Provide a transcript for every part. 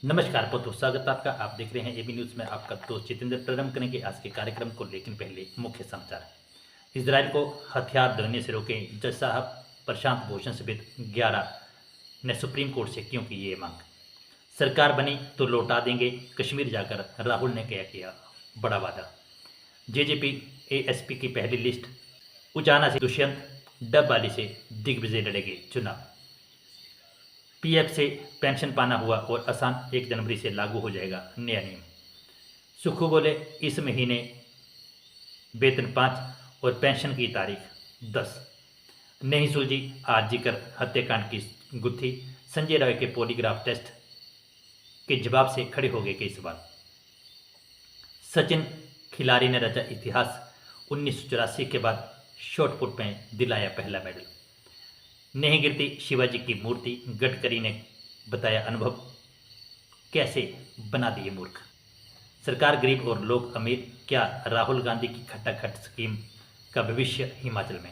नमस्कार, बहुत बहुत स्वागत है आपका। आप देख रहे हैं एबी न्यूज़ में। आपका दोस्त जितेंद्र प्रारंभ करेंगे आज के कार्यक्रम को, लेकिन पहले मुख्य समाचार। इजराइल को हथियार देने से रोकें, जज साहब प्रशांत भूषण समेत 11 ने सुप्रीम कोर्ट से क्यों की ये मांग। सरकार बनी तो लौटा देंगे कश्मीर जाकर, राहुल ने किया बड़ा वादा। जेजेपी एएसपी की पहली लिस्ट, उचाना से दुष्यंत, डबवाली से दिग्विजय लड़ेंगे चुनाव। पीएफ से पेंशन पाना हुआ और आसान, 1 जनवरी से लागू हो जाएगा नया नियम। सुक्खू बोले इस महीने वेतन 5 और पेंशन की तारीख 10। नहीं सुलझी आरजी कर हत्याकांड की गुत्थी, संजय राय के पॉलीग्राफ टेस्ट के जवाब से खड़े हो गए कई सवाल। सचिन खिलाड़ी ने रचा इतिहास, 1984 के बाद शॉटपुट में दिलाया पहला मेडल। नहीं गिरती शिवाजी की मूर्ति, गडकरी ने बताया अनुभव, कैसे बना दिए मूर्ख। सरकार गरीब और लोग अमीर, क्या राहुल गांधी की खट्टाखट स्कीम का भविष्य हिमाचल में।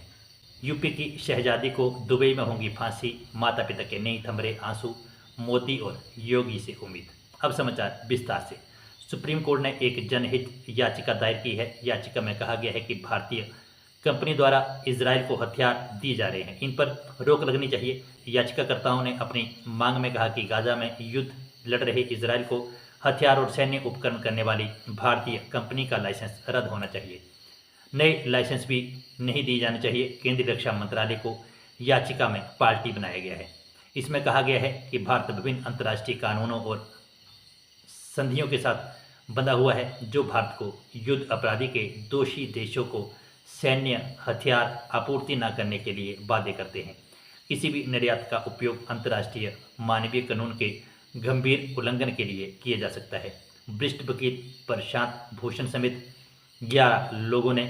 यूपी की शहजादी को दुबई में होंगी फांसी, माता पिता के नहीं थम रहे आंसू, मोदी और योगी से उम्मीद। अब समाचार विस्तार से। सुप्रीम कोर्ट ने एक जनहित याचिका दायर की है। याचिका में कहा गया है कि भारतीय कंपनी द्वारा इजराइल को हथियार दिए जा रहे हैं, इन पर रोक लगनी चाहिए। याचिकाकर्ताओं ने अपनी मांग में कहा कि गाजा में युद्ध लड़ रहे इजराइल को हथियार और सैन्य उपकरण करने वाली भारतीय कंपनी का लाइसेंस रद्द होना चाहिए, नए लाइसेंस भी नहीं दिए जाने चाहिए। केंद्रीय रक्षा मंत्रालय को याचिका में पार्टी बनाया गया है। इसमें कहा गया है कि भारत विभिन्न अंतर्राष्ट्रीय कानूनों और संधियों के साथ बंधा हुआ है, जो भारत को युद्ध अपराधी के दोषी देशों को सैन्य हथियार आपूर्ति न करने के लिए वादे करते हैं। किसी भी निर्यात का उपयोग अंतर्राष्ट्रीय मानवीय कानून के गंभीर उल्लंघन के लिए किया जा सकता है। वरिष्ठ वकील प्रशांत भूषण समेत 11 लोगों ने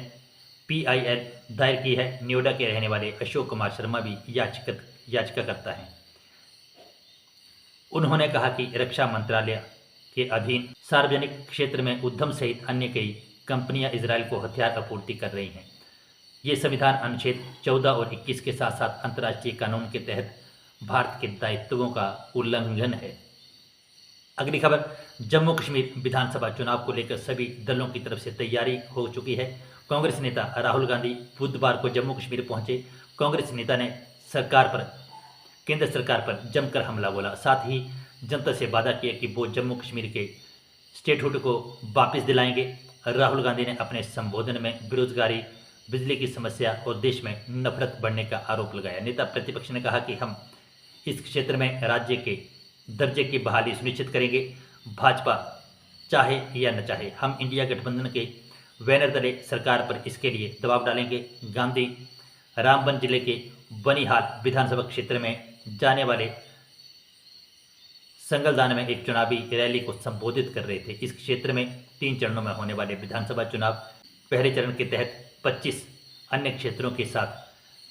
पीआईएल दायर की है। नोएडा के रहने वाले अशोक कुमार शर्मा भी याचिकाकर्ता हैं। उन्होंने कहा कि रक्षा मंत्रालय के अधीन सार्वजनिक क्षेत्र में उद्यम सहित अन्य कई कंपनियां इजराइल को हथियार आपूर्ति कर रही हैं। ये संविधान अनुच्छेद 14 और 21 के साथ साथ अंतर्राष्ट्रीय कानून के तहत भारत के दायित्वों का उल्लंघन है। अगली खबर, जम्मू कश्मीर विधानसभा चुनाव को लेकर सभी दलों की तरफ से तैयारी हो चुकी है। कांग्रेस नेता राहुल गांधी बुधवार को जम्मू कश्मीर पहुंचे। कांग्रेस नेता ने केंद्र सरकार पर जमकर हमला बोला, साथ ही जनता से वादा किया कि वो जम्मू कश्मीर के स्टेटहुड को वापस दिलाएंगे। राहुल गांधी ने अपने संबोधन में बेरोजगारी, बिजली की समस्या और देश में नफरत बढ़ने का आरोप लगाया। नेता प्रतिपक्ष ने कहा कि हम इस क्षेत्र में राज्य के दर्जे की बहाली सुनिश्चित करेंगे, भाजपा चाहे या न चाहे। हम इंडिया गठबंधन के बैनर तले सरकार पर इसके लिए दबाव डालेंगे। गांधी रामबन जिले के बनिहाल विधानसभा क्षेत्र में जाने वाले संगलदान में एक चुनावी रैली को संबोधित कर रहे थे। इस क्षेत्र में 3 चरणों में होने वाले विधानसभा चुनाव, पहले चरण के तहत 25 अन्य क्षेत्रों के साथ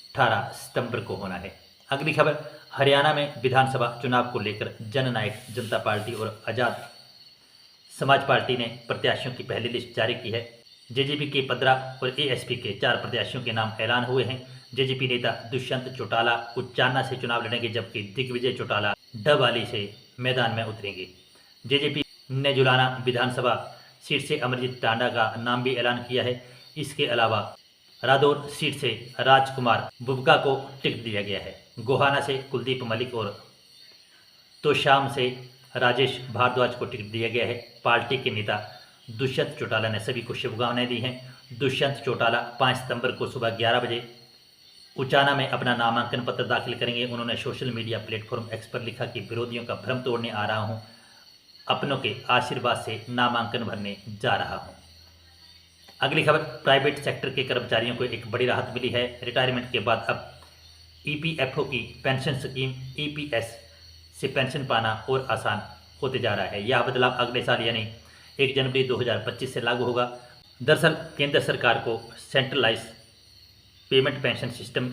18 सितंबर को होना है। अगली खबर, हरियाणा में विधानसभा चुनाव को लेकर जननायक जनता पार्टी और आजाद समाज पार्टी ने प्रत्याशियों की पहली लिस्ट जारी की है। जेजेपी के 15 और एएसपी के 4 प्रत्याशियों के नाम ऐलान हुए हैं। जेजेपी नेता दुष्यंत चौटाला उचाना से चुनाव लड़ेंगे, जबकि दिग्विजय चौटाला डबवाली से मैदान में उतरेंगे। जेजेपी ने जुलाना विधानसभा सीट से अमरजीत टांडा का नाम भी ऐलान किया है। इसके अलावा रादौर सीट से राजकुमार बुबका को टिकट दिया गया है। गोहाना से कुलदीप मलिक और तोशाम से राजेश भारद्वाज को टिकट दिया गया है। पार्टी के नेता दुष्यंत चौटाला ने सभी को शुभकामनाएं दी हैं। दुष्यंत चौटाला 5 सितंबर को सुबह 11 बजे उचाना में अपना नामांकन पत्र दाखिल करेंगे। उन्होंने सोशल मीडिया प्लेटफॉर्म एक्स पर लिखा कि विरोधियों का भ्रम तोड़ने आ रहा हूं, अपनों के आशीर्वाद से नामांकन भरने जा रहा हूं। अगली खबर, प्राइवेट सेक्टर के कर्मचारियों को एक बड़ी राहत मिली है। रिटायरमेंट के बाद अब ईपीएफओ की पेंशन स्कीम ईपीएस से पेंशन पाना और आसान होते जा रहा है। यह बदलाव अगले साल यानी 1 जनवरी 2025 से लागू होगा। दरअसल केंद्र सरकार को सेंट्रलाइज पेमेंट पेंशन सिस्टम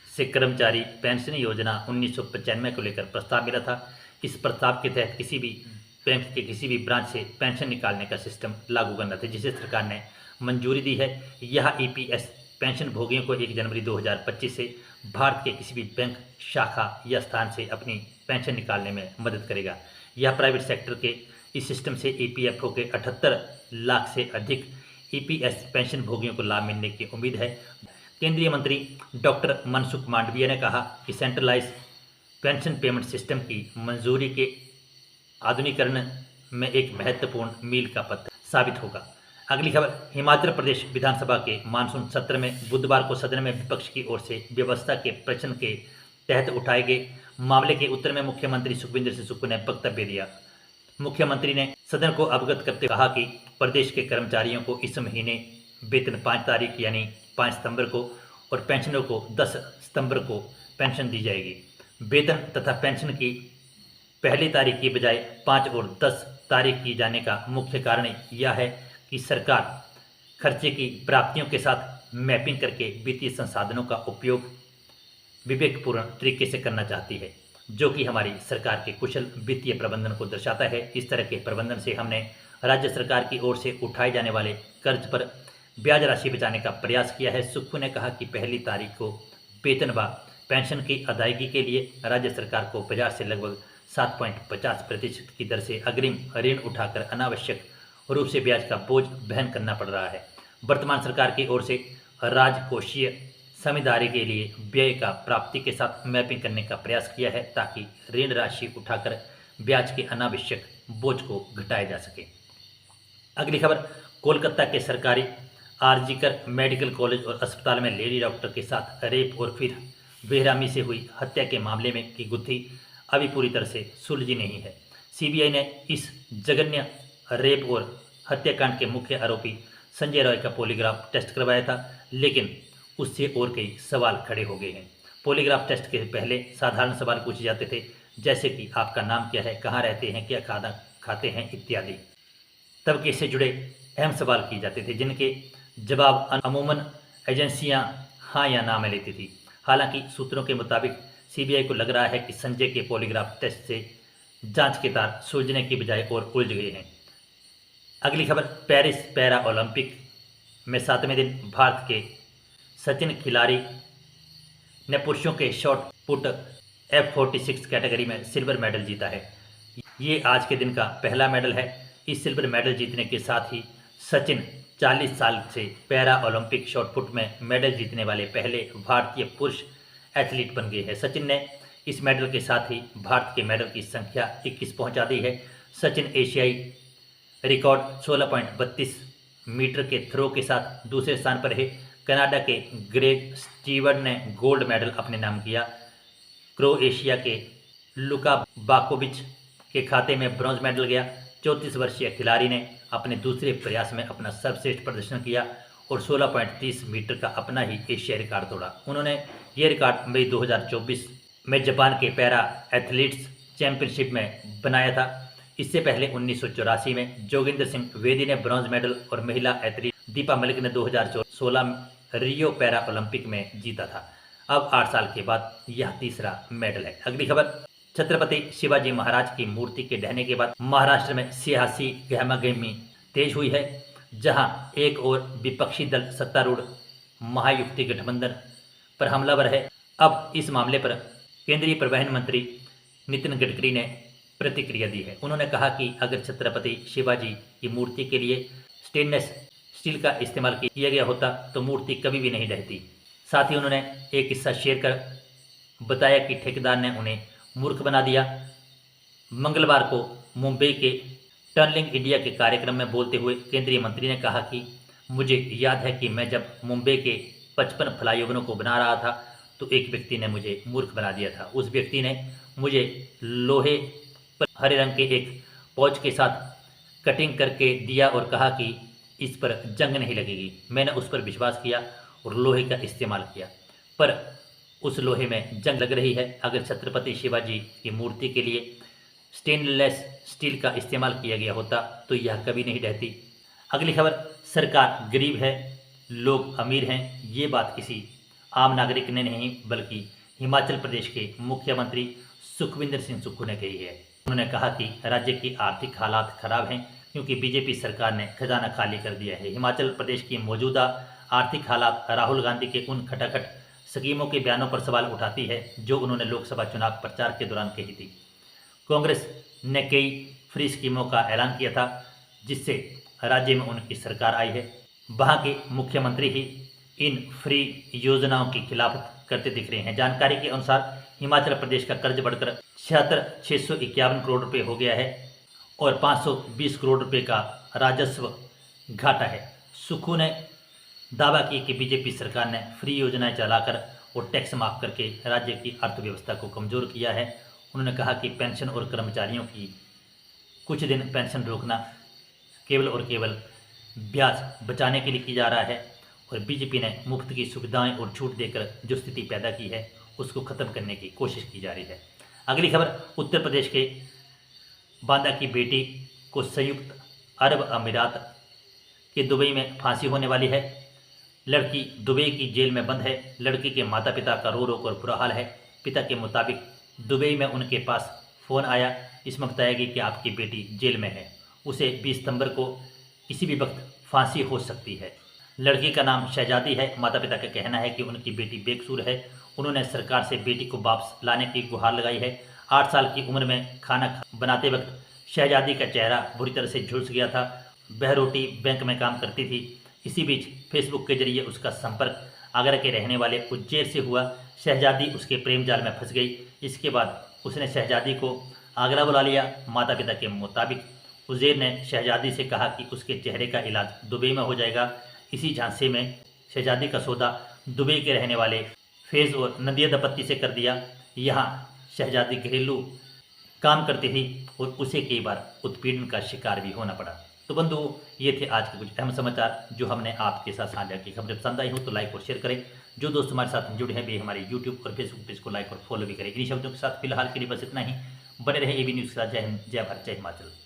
से कर्मचारी पेंशन योजना 1995 को लेकर प्रस्ताव मिला था। इस प्रस्ताव के तहत किसी भी बैंक के किसी भी ब्रांच से पेंशन निकालने का सिस्टम लागू करना था, जिसे सरकार ने मंजूरी दी है। यह ईपीएस पेंशन भोगियों को 1 जनवरी 2025 से भारत के किसी भी बैंक शाखा या स्थान से अपनी पेंशन निकालने में मदद करेगा। यह प्राइवेट सेक्टर के इस सिस्टम से ईपीएफओ के 78 लाख से अधिक ईपीएस पेंशन भोगियों को लाभ मिलने की उम्मीद है। केंद्रीय मंत्री डॉक्टर मनसुख मांडविया ने कहा कि सेंट्रलाइज पेंशन पेमेंट सिस्टम की मंजूरी के आधुनिकीकरण में एक महत्वपूर्ण मील का पत्थर साबित होगा। अगली खबर, हिमाचल प्रदेश विधानसभा के मानसून सत्र में बुधवार को सदन में विपक्ष की ओर से व्यवस्था के प्रश्न के तहत उठाए गए मामले के उत्तर में मुख्यमंत्री सुखविंदर सिंह सुक्खू ने वक्तव्य दिया। मुख्यमंत्री ने सदन को अवगत करते कहा कि प्रदेश के कर्मचारियों को इस महीने वेतन 5 तारीख यानी 5 सितंबर को और पेंशनरों को 10 सितंबर को पेंशन दी जाएगी। वेतन तथा पेंशन की पहली तारीख की बजाय 5 और 10 तारीख की जाने का मुख्य कारण यह है कि सरकार खर्चे की प्राप्तियों के साथ मैपिंग करके वित्तीय संसाधनों का उपयोग विवेकपूर्ण तरीके से करना चाहती है, जो कि हमारी सरकार के कुशल वित्तीय प्रबंधन को दर्शाता है। इस तरह के प्रबंधन से हमने राज्य सरकार की ओर से उठाए जाने वाले कर्ज पर ब्याज राशि बचाने का प्रयास किया है। सुक्खू ने कहा कि पहली तारीख को वेतन व पेंशन की अदायगी के लिए राज्य सरकार को बाजार से लगभग 7.50% की दर से अग्रिम ऋण उठाकर अनावश्यक रूप से ब्याज का बोझ वहन करना पड़ रहा है। वर्तमान सरकार की ओर से राजकोषीय समझदारी के लिए व्यय का प्राप्ति के साथ मैपिंग करने का प्रयास किया है, ताकि ऋण राशि उठाकर ब्याज के अनावश्यक बोझ को घटाया जा सके। अगली खबर, कोलकाता के सरकारी आरजीकर मेडिकल कॉलेज और अस्पताल में लेडी डॉक्टर के साथ रेप और फिर बेरहमी से हुई हत्या के मामले में की गुत्थी अभी पूरी तरह से सुलझी नहीं है। सीबीआई ने इस जघन्य रेप और हत्याकांड के मुख्य आरोपी संजय रॉय का पॉलीग्राफ टेस्ट करवाया था, लेकिन उससे और कई सवाल खड़े हो गए हैं। पॉलीग्राफ टेस्ट के पहले साधारण सवाल पूछे जाते थे, जैसे कि आपका नाम क्या है, कहाँ रहते हैं, क्या खाना खाते हैं इत्यादि। तब केस से जुड़े अहम सवाल किए जाते थे, जिनके जवाब अमूमन एजेंसियां हाँ या ना में लेती थी। हालांकि सूत्रों के मुताबिक सीबीआई को लग रहा है कि संजय के पॉलीग्राफ टेस्ट से जांच के तार सुलझने की बजाय और उलझ गए हैं। अगली खबर, पेरिस पैरा ओलंपिक में 7वें दिन भारत के सचिन खिलाड़ी ने पुरुषों के शॉट पुट F46 कैटेगरी में सिल्वर मेडल जीता है। ये आज के दिन का पहला मेडल है। इस सिल्वर मेडल जीतने के साथ ही सचिन 40 साल से पैरा ओलंपिक शॉट पुट में मेडल जीतने वाले पहले भारतीय पुरुष एथलीट बन गए हैं। सचिन ने इस मेडल के साथ ही भारत के मेडल की संख्या 21 पहुंचा दी है। सचिन एशियाई रिकॉर्ड 16.32 मीटर के थ्रो के साथ दूसरे स्थान पर है। कनाडा के ग्रेग स्टीवर्ट ने गोल्ड मेडल अपने नाम किया। क्रोएशिया के लुका बाकोविच के खाते में ब्रॉन्ज मेडल गया। 34 वर्षीय खिलाड़ी ने अपने दूसरे प्रयास में अपना सर्वश्रेष्ठ प्रदर्शन किया और 16.30 मीटर का अपना ही एशिया रिकॉर्ड तोड़ा। उन्होंने ये रिकॉर्ड मई 2024 में जापान के पैरा एथलीट्स चैंपियनशिप में बनाया था। इससे पहले 1984 में जोगिंदर सिंह वेदी ने ब्रॉन्ज मेडल और महिला एथलीट दीपा मलिक ने 2016 रियो पैरा ओलंपिक में जीता था। अब 8 साल के बाद यह तीसरा मेडल है। अगली खबर, छत्रपति शिवाजी महाराज की मूर्ति के ढहने के बाद महाराष्ट्र में सियासी गहमागहमी तेज हुई है, जहां एक और विपक्षी दल सत्तारूढ़ महायुति गठबंधन पर हमलावर है। अब इस मामले पर केंद्रीय परिवहन मंत्री नितिन गडकरी ने प्रतिक्रिया दी है। उन्होंने कहा कि अगर छत्रपति शिवाजी की मूर्ति के लिए स्टेनलेस स्टील का इस्तेमाल किया गया होता तो मूर्ति कभी भी नहीं ढहती। साथ ही उन्होंने एक किस्सा शेयर कर बताया कि ठेकेदार ने उन्हें मूर्ख बना दिया। मंगलवार को मुंबई के टर्निंग इंडिया के कार्यक्रम में बोलते हुए केंद्रीय मंत्री ने कहा कि मुझे याद है कि मैं जब मुंबई के 55 फ्लाईओवरों को बना रहा था तो एक व्यक्ति ने मुझे मूर्ख बना दिया था। उस व्यक्ति ने मुझे लोहे पर हरे रंग के एक पौच के साथ कटिंग करके दिया और कहा कि इस पर जंग नहीं लगेगी। मैंने उस पर विश्वास किया और लोहे का इस्तेमाल किया, पर उस लोहे में जंग लग रही है। अगर छत्रपति शिवाजी की मूर्ति के लिए स्टेनलेस स्टील का इस्तेमाल किया गया होता तो यह कभी नहीं ढहती। अगली खबर, सरकार गरीब है, लोग अमीर हैं, ये बात किसी आम नागरिक ने नहीं बल्कि हिमाचल प्रदेश के मुख्यमंत्री सुखविंदर सिंह सुक्खू ने कही है। उन्होंने कहा कि राज्य की आर्थिक हालात खराब हैं क्योंकि बीजेपी सरकार ने खजाना खाली कर दिया है। हिमाचल प्रदेश की मौजूदा आर्थिक हालात राहुल गांधी के उन खटाखट स्कीमों के बयानों पर सवाल उठाती है जो उन्होंने लोकसभा चुनाव प्रचार के दौरान कही थी। कांग्रेस ने कई फ्री स्कीमों का ऐलान किया था, जिससे राज्य में उनकी सरकार आई है। वहाँ के मुख्यमंत्री ही इन फ्री योजनाओं की खिलाफत करते दिख रहे हैं। जानकारी के अनुसार हिमाचल प्रदेश का कर्ज बढ़कर 76,651 करोड़ रुपए हो गया है और 520 करोड़ रुपए का राजस्व घाटा है। सुक्खू ने दावा किया कि बीजेपी सरकार ने फ्री योजनाएं चलाकर और टैक्स माफ करके राज्य की अर्थव्यवस्था को कमजोर किया है। उन्होंने कहा कि पेंशन और कर्मचारियों की कुछ दिन पेंशन रोकना केवल और केवल ब्याज बचाने के लिए किया जा रहा है और बीजेपी ने मुफ्त की सुविधाएं और छूट देकर जो स्थिति पैदा की है उसको ख़त्म करने की कोशिश की जा रही है। अगली खबर, उत्तर प्रदेश के बांदा की बेटी को संयुक्त अरब अमीरात के दुबई में फांसी होने वाली है। लड़की दुबई की जेल में बंद है। लड़की के माता पिता का रो रो कर बुरा हाल है। पिता के मुताबिक दुबई में उनके पास फ़ोन आया, इसमें बताया गया कि आपकी बेटी जेल में है, उसे 20 सितंबर को किसी भी वक्त फांसी हो सकती है। लड़की का नाम शहजादी है। माता पिता का कहना है कि उनकी बेटी बेकसूर है। उन्होंने सरकार से बेटी को वापस लाने की गुहार लगाई है। 8 साल की उम्र में खाना बनाते वक्त शहजादी का चेहरा बुरी तरह से झुलस गया था। वह रोटी बैंक में काम करती थी। इसी बीच फेसबुक के जरिए उसका संपर्क आगरा के रहने वाले उज्जैर से हुआ। शहजादी उसके प्रेम जाल में फंस गई। इसके बाद उसने शहजादी को आगरा बुला लिया। माता पिता के मुताबिक उज्जैर ने शहजादी से कहा कि उसके चेहरे का इलाज दुबई में हो जाएगा। इसी झांसे में शहजादी का सौदा दुबई के रहने वाले फैज़ और नदिया दंपत्ति से कर दिया। यहाँ शहजादी घरेलू काम करती थी और उसे कई बार उत्पीड़न का शिकार भी होना पड़ा। तो बंधुओं, ये थे आज के कुछ अहम समाचार जो हमने आपके साथ साझा की। खबरें पसंद आई हो तो लाइक और शेयर करें। जो दोस्त हमारे साथ जुड़े हैं वे हमारे यूट्यूब और फेसबुक पेज को लाइक और फॉलो भी करें। इन्हीं शब्दों के साथ फिलहाल के लिए बस इतना ही। बने रहे एबी न्यूज़ के साथ। जय हिंद, जय भारत, जय हिमाचल।